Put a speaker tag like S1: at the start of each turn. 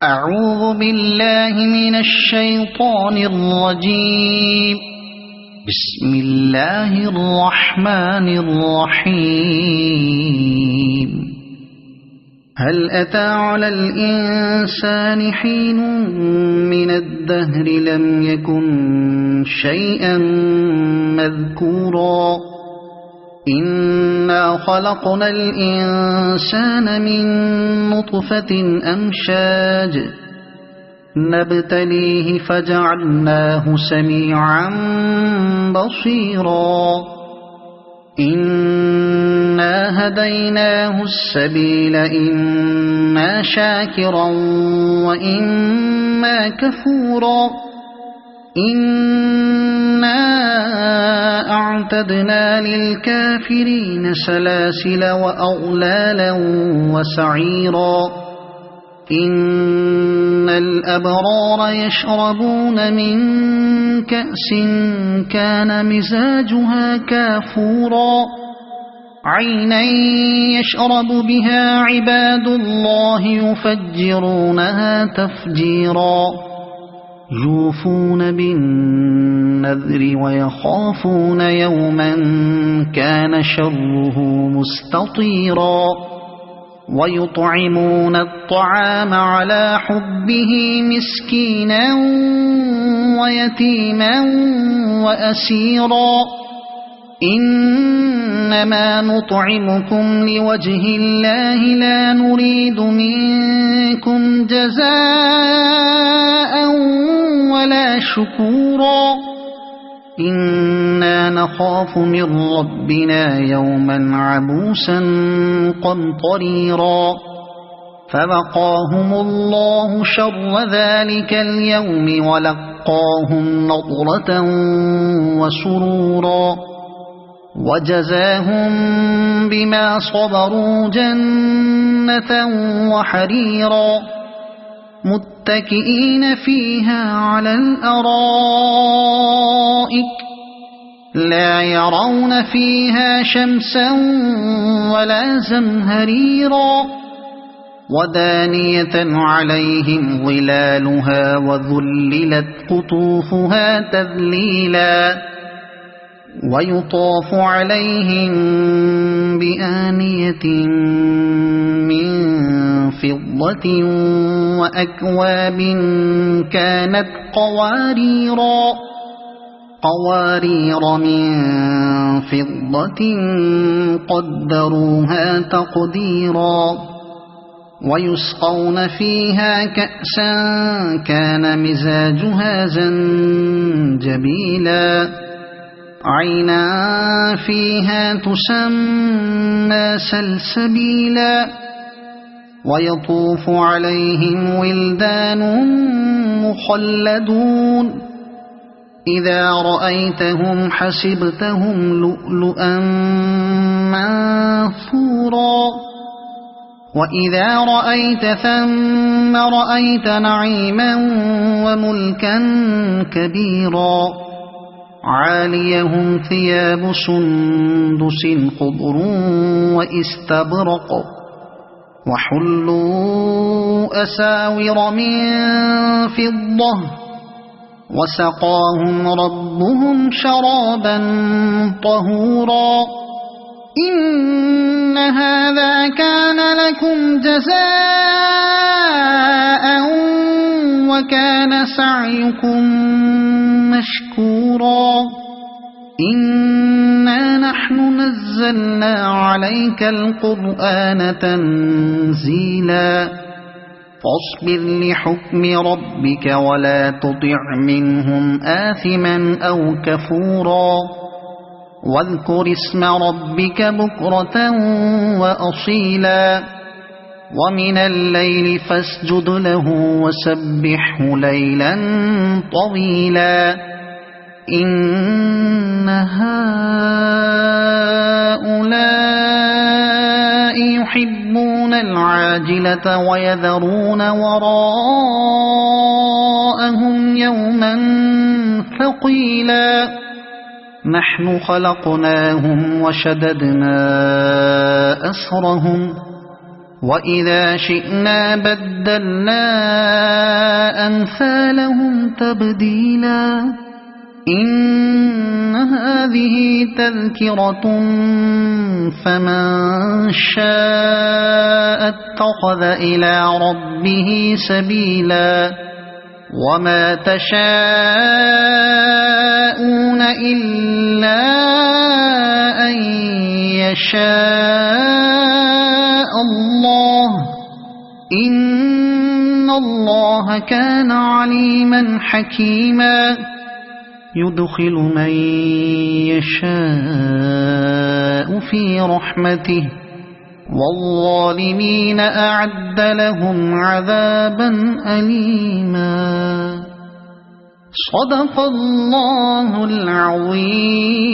S1: أعوذ بالله من الشيطان الرجيم. بسم الله الرحمن الرحيم. هل أتى على الإنسان حين من الدهر لم يكن شيئا مذكورا إنا خلقنا الإنسان من نطفة أمشاج نبتليه فجعلناه سميعا بصيرا إنا هديناه السبيل إما شاكرا وإما كفورا إنا أعتدنا للكافرين سلاسل وأغلالا وسعيرا إن الأبرار يشربون من كأس كان مزاجها كافورا عينا يشرب بها عباد الله يفجرونها تفجيرا يوفون بالنذر ويخافون يوما كان شره مستطيرا ويطعمون الطعام على حبه مسكينا ويتيما وأسيرا إنما نطعمكم لوجه الله لا نريد منكم جزاء ولا شكورا إنا نخاف من ربنا يوما عبوسا قمطريرا فوقاهم الله شر ذلك اليوم ولقاهم نضرة وسرورا وجزاهم بما صبروا جنة وحريرا متكئين فيها على الأرائك لا يرون فيها شمسا ولا زمهريرا ودانية عليهم ظلالها وذللت قطوفها تذليلا ويطاف عليهم بآنية من فضة وأكواب كانت قوارير من فضة قدروها تقديرا ويسقون فيها كأسا كان مزاجها زنجبيلا عينا فيها تسمى سلسبيلا ويطوف عليهم ولدان مخلدون إذا رأيتهم حسبتهم لؤلؤا منثورا وإذا رأيت ثم رأيت نعيما وملكا كبيرا عاليهم ثياب سندس خضر واستبرق وحلوا أساور من فضة وسقاهم ربهم شرابا طهورا إن هذا كان لكم جزاء وكان سعيكم مشكورا إنا نحن نزلنا عليك القرآن تنزيلا فاصبر لحكم ربك ولا تطع منهم آثما أو كفورا واذكر اسم ربك بكرة وأصيلا ومن الليل فاسجد له وسبحه ليلا طويلا إن هؤلاء يحبون العاجلة ويذرون وراءهم يوما ثقيلا نحن خلقناهم وشددنا أسرهم وإذا شئنا بدلنا أمثالهم تبديلا إن هذه تذكرة فمن شاء اتخذ إلى ربه سبيلا وما تشاءون إلا أن يشاء الله إن الله كان عليما حكيما يدخل من يشاء في رحمته والظالمين أعد لهم عذابا أليما صدق الله العظيم.